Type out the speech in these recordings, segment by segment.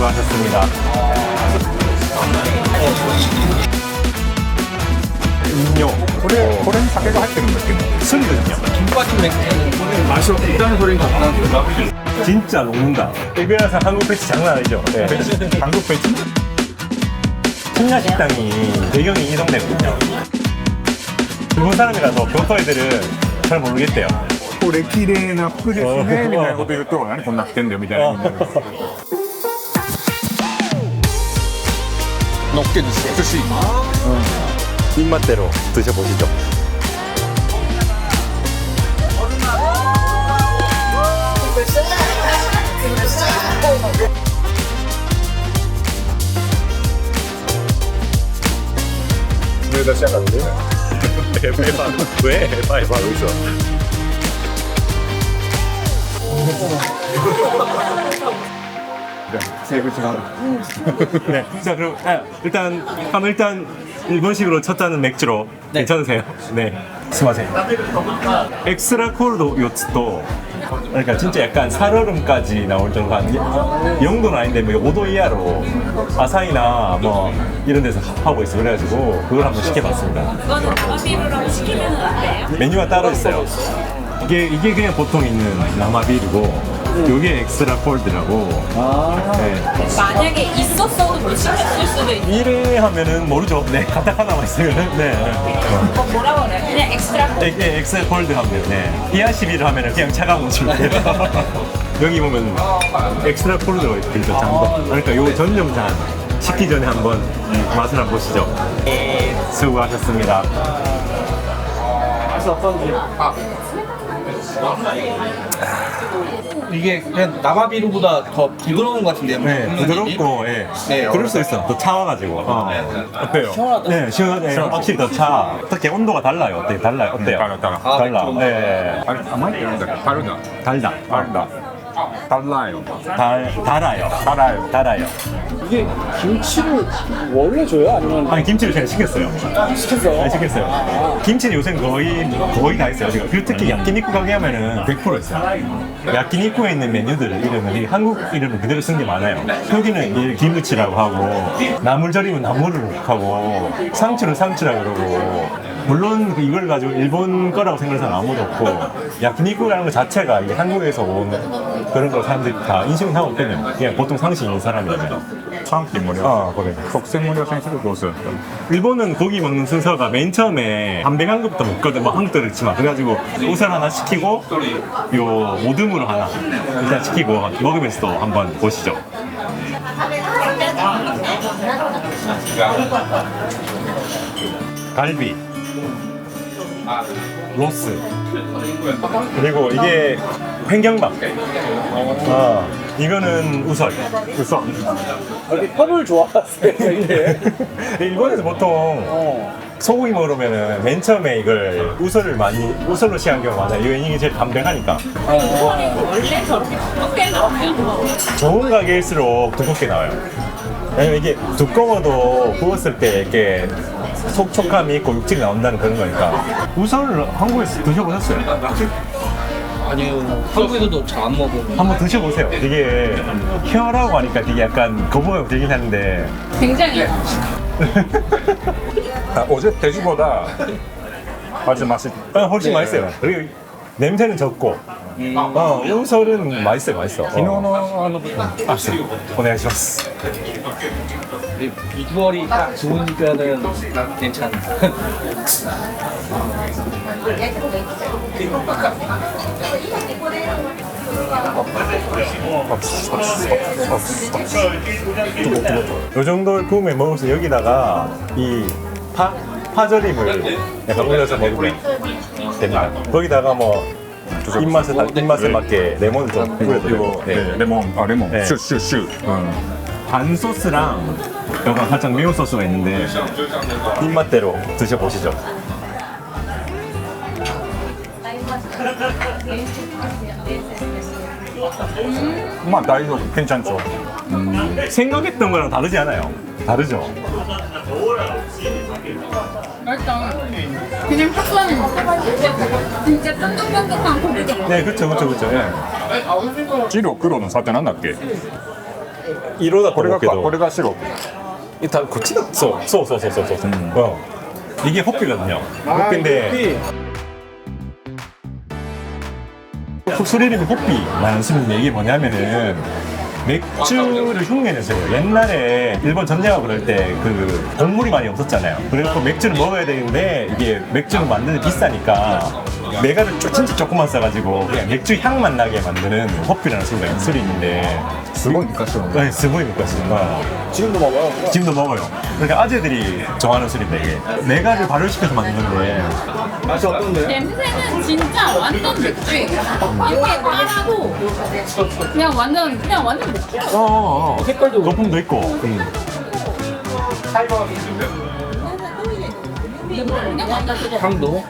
수고하셨습니다. 음료. 고랭 사케가 할 때는 느낌. 술이거든요. 김빠진 맥주는 맛이 없다는 소리는 같다. 진짜 녹는다. 일베라서 한국 패치 장난 아니죠? 네. 한국 배치? 풍야 식당이 배경이 이 동네거든요. 일본 사람이라서 교토 애들은 잘 모르겠대요. これ綺麗な服ですねみたいなこと言うと何こんなってんだよみたいな 높게 드세요.寿司 입맛대로 드셔보시죠. 왜 다시 하는데? 왜? 해봐 여기서. 네. 자 그럼 일단 일본식으로 첫 잔은 맥주로 괜찮으세요? 네. 스마세. 엑스트라 콜도 요츠도 그러니까 진짜 약간 살얼음까지 나올 정도 한 0도는 아닌데 뭐 5도 이하로 아사히나 뭐 이런 데서 하고 있어 그래가지고 그걸 한번 시켜봤습니다. 이거는 라마비루라고 시키면 안 돼요? 메뉴가 따로 있어요. 이게 그냥 보통 있는 라마비루고 요게 엑스트라 콜드라고. 네. 만약에 있었어도 못 시켰을 수도 있고 이래 하면은 모르죠. 네, 카타카나만 있으면은 네. 뭐라고 그래? 그냥 엑스트라 콜 엑스트라 콜드 하면 네. 히야시비를 하면은 그냥 차가운 줄게요. 여기 보면 엑스트라 콜드가 있죠. 잔거. 그러니까 요 전용 잔 식기 전에 한번 맛을 한번 보시죠. 수고하셨습니다. 이게 그냥 나마비루보다 더 부드러운 것 같은데요. 네, 부드럽고, 예. 네, 그럴 수 있어. 더 차와가지고. 어때요? 시원하다. 네, 시원하네. 확실히 더 차. 특히 온도가 달라요. 어때요? 달라요? 어때요? 달라. 달라. 맥주. 네. 아니 가만히 있는데 다르다. 달다. 달라요. 달아요. 이게 김치를 원래 줘요? 아니면 아니, 김치를 제가 시켰어요. 시켰어? 네, 시켰어요. 김치는 요새 거의 다 있어요. 지금. 그리고 특히 야끼니쿠 가게 하면은 100% 있어요. 야끼니쿠에 있는 메뉴들 이름은 한국 이름을 그대로 쓴 게 많아요. 여기는 이 김치라고 하고, 나물절이면 나물을 하고, 상추를 상추라고 그러고, 물론 이걸 가지고 일본 거라고 생각하는 사람 아무도 없고, 야끼니쿠라는 것 자체가 이게 한국에서 온 그런 걸 사람들이 다 인식은 하고 있거든요. 그냥 보통 상식이 있는 사람이라면. 3品無料 그래. 特選無料選手どうする 일본은 고기 먹는 순서가 맨 처음에 반백한급부터 먹거든. 뭐 한국도 그렇지만 그래가지고 우설 하나 시키고 요 오듬으로 하나 일단 시키고 먹으면서 또 한번 보시죠. 갈비, 로스, 그리고 이게 횡경밥. 이거는 우설. 팝을 좋아하세요? 이게? 일본에서 보통 소고기 먹으면은 맨 처음에 이걸 우설로 시한 경우가 많아요. 이게 제일 담백하니까. 원래 저렇게 두껍게 나오면 좋은 가게일수록 두껍게 나와요. 왜냐면 이게 두꺼워도 구웠을 때 이렇게 속촉감이 있고 육질이 나온다는 그런 거니까. 우설을 한국에서 드셔보셨어요? 아니요. 한국에서도 잘 안 먹어. 한번 드셔보세요. 이게 혀라고 하니까 되게 약간 거부감이 들긴 하는데 굉장히 어제 돼지보다 아주 맛있. 훨씬 맛있어요. 그리고 냄새는 적고 우설은 맛있어. 昨日の오네가시마스. 비주얼이 딱 좋으니까는 괜찮아. 요 정도를 구우면 먹으면서 여기다가 이 파절임을 약간 올려서 먹으면 됩니다. 거기다가 뭐 입맛에 맞게 레몬을 좀 뿌려드리고. 네, 레몬. 네. 슈. 반 소스랑 약간 살짝 매운 소스가 있는데 입맛대로 드셔보시죠. 다이소 괜찮죠. 생각했던 거랑 다르지 않아요? 다르죠? 맛있다. 그냥 탁구하는 진짜 쫀득쫀득한 고기가 네, 그쵸. 예. 白黒の差ってなんだっけ？ 이러다 これが 먹게도 これが白 일단 고치다 쏘쏘쏘쏘쏘 이게 호피거든요. 호피인데 술 이름이 호피라는 술인데 이게 뭐냐면은 맥주를 흉내내서요. 옛날에 일본 전쟁하고 그럴 때 그 곡물이 많이 없었잖아요. 그래서 맥주를 먹어야 되는데 이게 맥주를 만드는 게 비싸니까 메가를 진짜 조금만 써가지고 그냥 맥주 향만 나게 만드는 호피라는 술이 있는데 すごい昔の 네, 스무이 먹었습니다. 지금도 먹어요. 지금도 먹어요. 그러니까 아재들이 좋아하는 술인데 이게 메가를 발효시켜서 만든 건데 맛이 어떤데? 냄새는 진짜 완전 맥주예요. 이렇게 빨아도 그냥 완전 맥주. 색깔도 거품도 있고 그냥 완전 그거. 향도.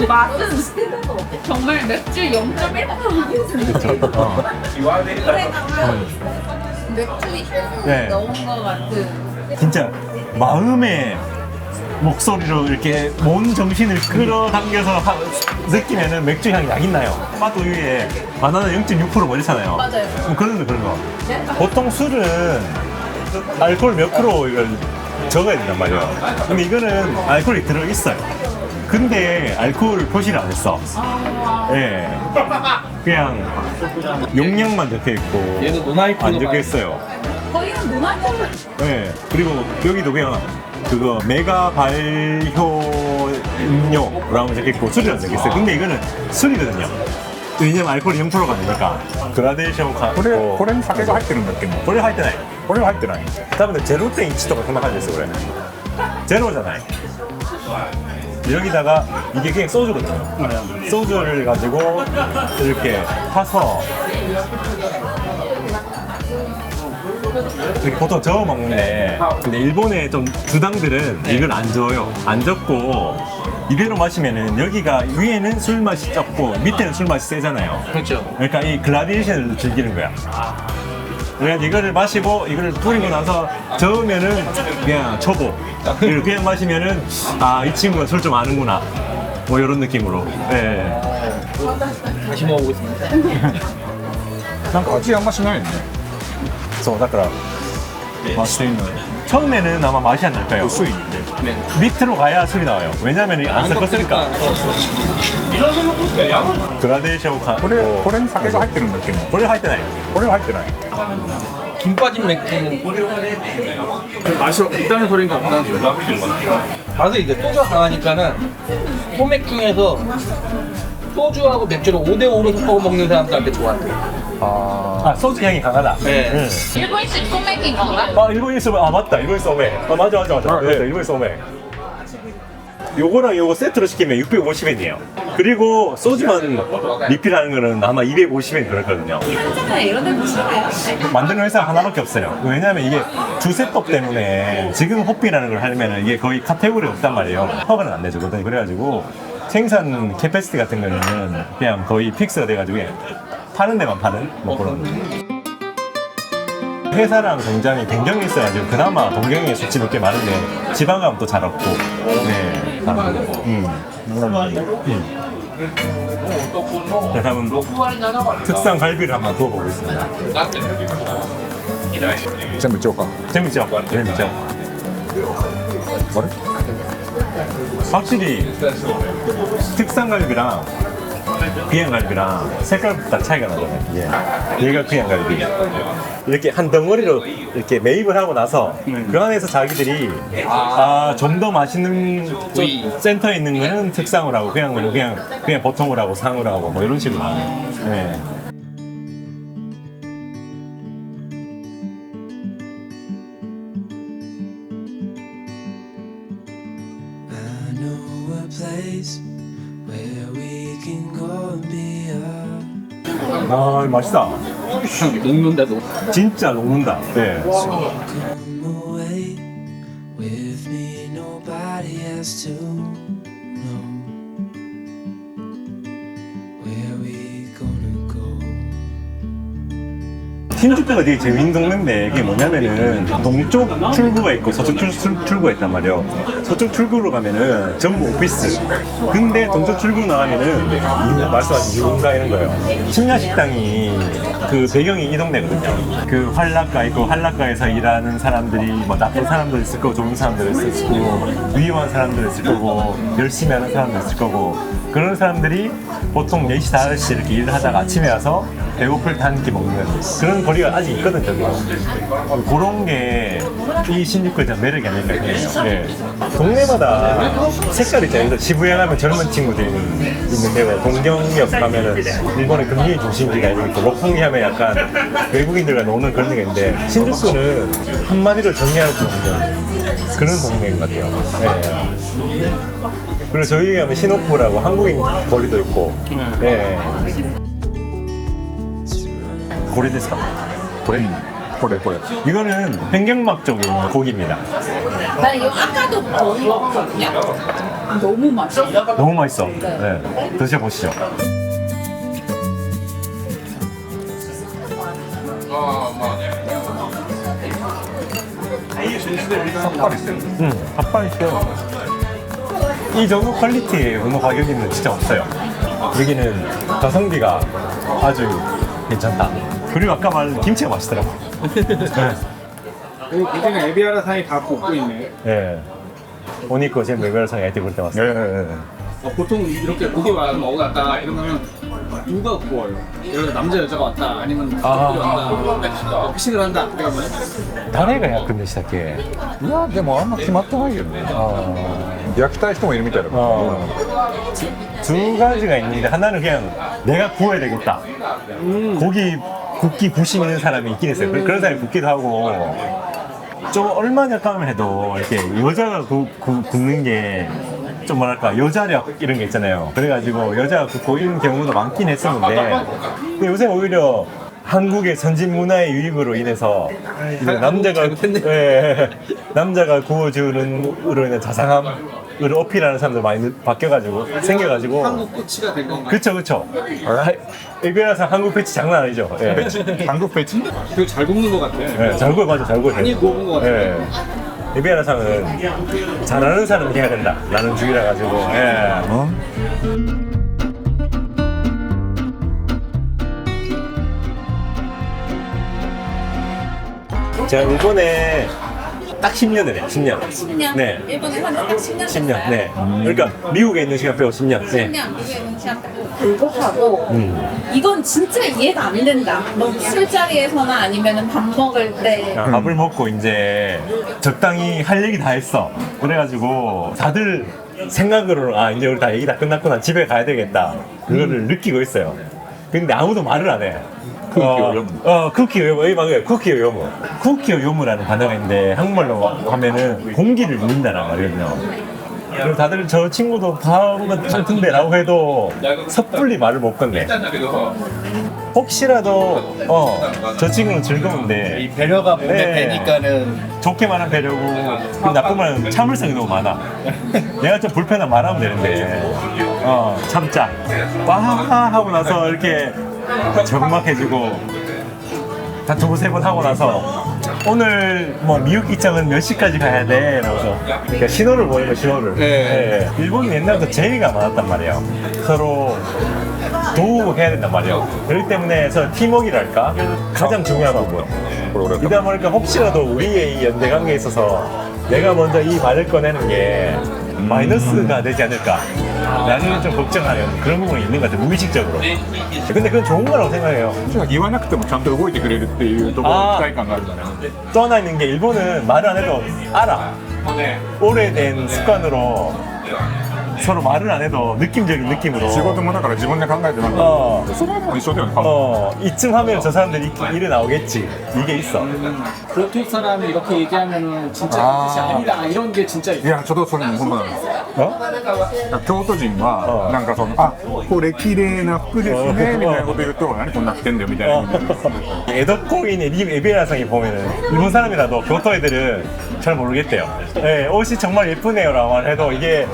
맛은 정말 맥주 0.1% 맥주 향 네. 넣은 것 같은. 진짜 마음의 목소리로 이렇게 온 정신을 끌어당겨서 느끼면은 맥주 향이 약이 나요. 맛도 위에 바나나 0.6% 이렇잖아요. 맞아요. 그런 거. 보통 술은 알코올 몇 프로 이걸 적어야 된단 말이에요. 근데 이거는 알코올이 들어있어요. 근데 알코올 표시를 안 했어. 예. 그냥 용량만 적혀 있고 얘는 노나이프로 안 적혀 있어요. 거의는 노나콜. 네. 그리고 여기도 그냥 그거 메가 발효 음료라고 적혀있고 술이라고 적혀있어요. 근데 이거는 술이거든요. 왜냐면 알코올이 0%가 아니니까. 그라데이션 これこれに酒が入ってるんだっけもう 원래 할 때는 これは入ってない 다음에 제로땡 이치도가 생각하셨어 그래. 제로잖아요. 여기다가 이게 그냥 소주거든요. 소주를 가지고 이렇게 타서 이렇게 보통 저어 먹는데 근데 일본의 좀 주당들은 이걸 안 저어요. 안 적고 이대로 마시면은 여기가 위에는 술 맛이 적고 밑에는 술 맛이 세잖아요. 그렇죠. 그러니까 이 글라디에이션을 즐기는 거야. 그래서 이거를 마시고 이거를 뿌리고 나서 저으면은 그냥 초보. 그리고 그냥 마시면은 아 이 친구가 술 좀 아는구나. 뭐 이런 느낌으로. 네. 다시 먹어보겠습니다. なんか味あんましないよね 그래서だから 맛있는 처음에는 아마 맛이 안 날 거예요. 薄いんで 네. 밑으로 가야 술이 나와요. 왜냐면 안 섞었으니까. 그라데이션 これに酒が入ってるんだっけもう 원래 할 때는 これは入ってない 김 빠진 맥주는 맛이 없다는 소리가 안 나는데 맛을 이제 소주가 강하니까는 소맥 중에서 소주하고 맥주를 5대5로 섞어 먹는 사람들한테 좋아해요. 아 소주 향이 강하다. 네. 응. 일본식 소맥인 건가? 아 일본인 소맥 아 맞다 일본인 소맥 아 맞아 네, 일본인 소맥 요거랑 요거 세트로 시키면 650엔이에요 그리고 소주만 리필하는 거는 아마 250엔 그렇거든요 한잔에 이런 데 보시나요? 만드는 회사가 하나밖에 없어요 왜냐면 이게 주세법 때문에 지금 호피라는 걸 하려면 이게 거의 카테고리 없단 말이에요 허가는 안 내주거든요 그래가지고 생산 캐패시티 같은 거는 그냥 거의 픽스가 돼가지고 그냥 파는 데만 파는 뭐 그런 회사랑 공장이 변경이 있어가지고 그나마 동경에 수치도 꽤 많은데 지방감도 잘 없고 네 다른 자 다음은 특상 갈비를 한번 구워보고 있습니다 全部いっちゃおうか 재밌죠? 재밌죠? 뭐래? 확실히 특상 갈비랑 그냥 갈비랑 색깔부터 차이가 나잖아요. 얘가 그냥 갈비. 이렇게 한 덩어리로 이렇게 매입을 하고 나서 그 안에서 자기들이 좀 더 맛있는 좀 센터에 있는 거는 특상으로 하고 그냥 거는 그냥 보통으로 하고 상으로 하고 뭐 이런 식으로 하는. 네. I know a place where we can go and be up. 아 맛있다. 녹는데도 진짜 녹는다. 네. Come away with me, nobody has to know where we gonna go. 신주쿠가 되게 재밌는 동네인데 이게 뭐냐면은 동쪽 출구가 있고 서쪽 출구가 있단 말이에요. 서쪽 출구로 가면은 전부 오피스. 근데 동쪽 출구로 나가면은 말씀하신 유흥가 이런 거예요. 심야식당이 그 배경이 이 동네거든요. 그 한락가 있고 한락가에서 일하는 사람들이 뭐 나쁜 사람도 있을 거고 좋은 사람도 있을 거고 위험한 사람도 있을 거고 열심히 하는 사람도 있을 거고 그런 사람들이 보통 4시, 5시 이렇게 일을 하다가 아침에 와서 배고플 때 한 끼 먹는 그런 거리가 아직 있거든, 저기. 그런 게 이 신주쿠의 매력이 아닐까 해요. 네. 동네마다 색깔이 있잖아요. 그래서 시부야 가면 젊은 친구들이 있는 데고, 동경역 가면은 일본의 금융 중심지가 있고, 록풍기 하면 약간 외국인들과 노는 그런 데가 있는데, 신주쿠는 한마디로 정리할 수 없는 그런 동네인 것 같아요. 네. 그리고 저희 가면 시노쿠라고 한국인 거리도 있고, 네. 고래 됐을까? 고래? 고래. 이거는 pengen막 쪽에 있는 고기입니다. 나 이거 아까도 먹었거든요. 너무 맛있어. 너무 맛있어. 네. 드셔보시죠. 핫바 있어요. 이 정도 퀄리티의 문어 가격이면 진짜 없어요. 여기는 가성비가 아주 괜찮다. 그리고 아까 말한 김치가 맛있더라고. 여기 굉장히 에비아라상이 다 굽고 있네. 네. 오니까 제 메베르상에 할때 그럴 때 왔어요. 보통 이렇게 고기 와서 먹어갔다 이러면 누가 구워요? 예를 들어 남자 여자가 왔다 아니면 가족들이 왔다 피싱을 한다 그러면 誰が焼くんでしたっけ? いやでもあんま決まってないよね。焼きたい人もいるみたいだから。 두 가지가 있는데 하나는 그냥 내가 구워야 되겠다. 고기 굽기 부심 있는 사람이 있긴 했어요. 그런 사람이 굽기도 하고 좀 얼마 전까만 해도 이렇게 여자가 굽는 게 좀 뭐랄까 여자력 이런 게 있잖아요. 그래가지고 여자가 굽고 이런 경우도 많긴 했었는데 근데 요새 오히려 한국의 선진 문화의 유입으로 인해서 이제 남자가 구워주는 으로 인한 자상함을 어필하는 사람들 많이 바뀌어가지고 생겨가지고 한국 꼬치가 된 건가요? 그쵸. 에비아라상 한국 배치 장난 아니죠. 예. 한국 배치? 되게 잘 굽는 것 같아. 예, 잘 구워, 맞아, 잘 구워. 많이 구운 것 같아. 예. 에비아라상은 잘하는 사람이 해야 된다. 라는 주의라 가지고. 예. 제가 이번에 딱 10년을 해요. 10년. 10년? 네. 일본에 사는 딱 10년? 10년. 네. 그러니까 미국에 있는 시간 빼고 10년. 네. 10년 미국에 있는 시간 빼고 불구하고 이건 진짜 이해가 안 된다. 뭐 술자리에서나 아니면 밥 먹을 때 밥을 먹고 이제 적당히 할 얘기 다 했어. 그래가지고 다들 생각으로 아 이제 우리 다 얘기 다 끝났구나 집에 가야 되겠다. 그거를 느끼고 있어요. 근데 아무도 말을 안 해. 쿠키요 요무. 맞아요. 쿠키요 요무. 쿠키요 요무라는 단어가 있는데 한국말로 하면은 공기를 묻는다는 말이거든요. 그리고 다들 저 친구도 다른 것 같은데 라고 해도 섣불리 말을 못 건네. 혹시라도 저 친구는 즐거운데 이 배려가 몸에 네. 배니까는 좋게 말하면 배려고 그 나쁜 말은 참을성이 너무 많아. 내가 좀 불편한 말하면 되는데 참자. 와 하고 나서 이렇게 적막해지고 다 두고 세 번 하고 나서 오늘 뭐 미국 기장은 몇 시까지 가야 돼? 이러면서 그러니까 신호를 보내면 신호를. 네. 일본은 옛날부터 제의가 많았단 말이에요. 서로 도우고 해야 된단 말이에요. 그렇기 때문에 그래서 팀워크랄까 가장 중요한 거고요. 그러다 보니까 혹시라도 우리의 이 연대 관계에 있어서 내가 먼저 이 말을 꺼내는 게 마이너스가 되지 않을까 나중에 좀 걱정하는 그런 부분이 있는 것 같아요. 무의식적으로. 근데 그건 좋은 거라고 생각해요. 言わなくてもちゃんと動いてくれるっていうところに期待感があるじゃない。 또 하나 있는 게 일본은 말을 안 해도 알아. 오래된 습관으로 서로 말을 안 해도 느낌적인 느낌으로 仕事もだから自分で考えてなんか それはでも一緒だよね。 이쯤 하면 저 사람들이 일에 나오겠지. 이게 있어. 보통 사람이 이렇게 얘기하면은 진짜 뜻이 아니다 이런 게 진짜 いやちょっとそれも本当なんです。 어? 京都人はなんかそのこれ綺麗な服ですねみたいなこと言うと何こんな着てんだよみたいな。 에더코인의 에비라상이 보면은 일본 사람이라도 교토 애들은 잘 모르겠대요. 네, 옷이 정말 예쁘네요라고 말해도 이게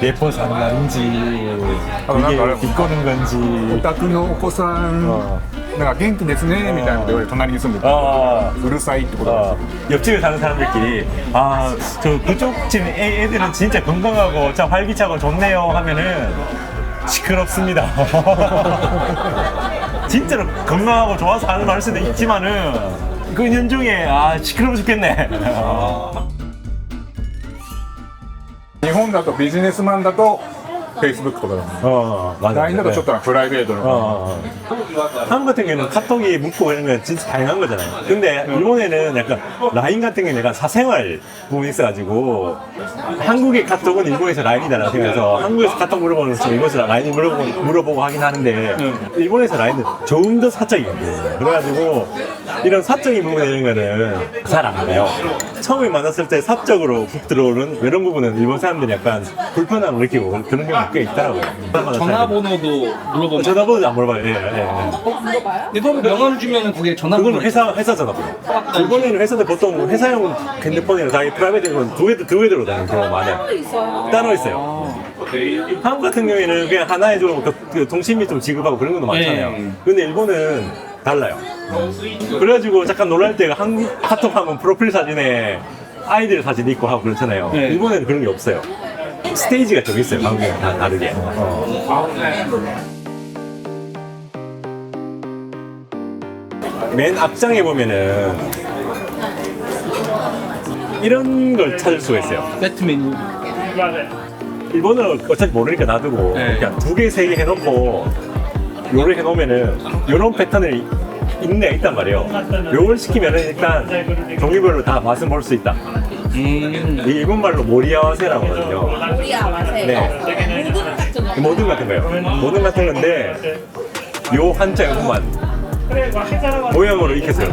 예쁜 사람인지 이게 비꼬는 건지 お宅のお子さんなんか元気ですねみたいなこと言われて隣に住んでて 아, うるさいってことなんですよ 옆집에 사는 사람들끼리 아, 저 그쪽 집 애들은 진짜 건강하고 참 활기차고 좋네요 하면은 시끄럽습니다. 진짜로 건강하고 좋아서 하는 말 수도 있지만은 그 연중에 아 시끄러워 죽겠네. 日本だとビジネスマンだと 페이스북 とかだ 맞아. LINE だとちょっとプライベートの 한국 같은 경우는 카톡이 묻고 이런 건 진짜 다양한 거잖아요. 근데 일본에는 약간 라인 같은 경우는 약간 사생활 부분이 있어가지고 한국의 카톡은 일본에서 라인이다라고 생각해서 한국에서 카톡 물어보는 것처럼 일본에서 라인 물어보고 하긴 하는데 일본에서 라인은 좀 더 사적이거든요. 그래가지고 이런 사적인 부분에 이런 거는 잘 안 가요. 처음에 만났을 때 사적으로 훅 들어오는 이런 부분은 일본 사람들이 약간 불편함을 느끼고 그런 경우가 꽤 있더라고요. 전화번호도 물어보면 전화번호도 안 물어봐요. 예, 예. 물어봐요? 근데 서로 명함 주면은 거기에 전화번호 그거는 회사 전화번호. 일본에는 회사들 보통 회사용 핸드폰이랑 자기 프라이빗 핸드폰 두 개 들어다니는 경우가 많아요. 따로 있어요. 따로 있어요. 한국 같은 경우에는 그냥 하나에 좀 그 통신비 좀 지급하고 그런 것도 많잖아요. 네. 근데 일본은 달라요. 그래가지고 잠깐 놀랄 때가 한국 카톡 하면 프로필 사진에 아이들 사진 있고 하고 그렇잖아요. 네. 일본에는 그런 게 없어요. 스테이지가 좀 있어요. 한국이랑 다 다르게. 맨 앞장에 보면은 이런 걸 찾을 수가 있어요. 세트 메뉴. 일본어를 어차피 모르니까 놔두고 네. 그냥 두 개, 세 개 해놓고 요를 해놓으면은 요런 패턴이 있단 말이에요. 요걸 시키면은 일단 종류별로 다 맛은 볼 수 있다. 이 일본말로 모리아와세라고 하거든요. 우리야 마세요. 네. 모든 같은 거. 모든 같은 거예요. 모든 같은 건데 요 한자 요것만 모양으로 익혔어요.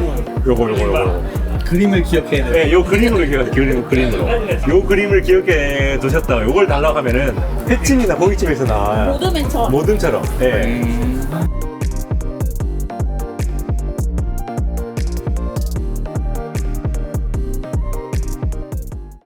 요거. 그림을 기억해야 돼. 네, 요 그림으로 그림으로. 요 그림을 기억해 두셨다가 요걸 달라고 하면은 횟집이나 고깃집에서나 모드맨처럼. 모든처럼. 예.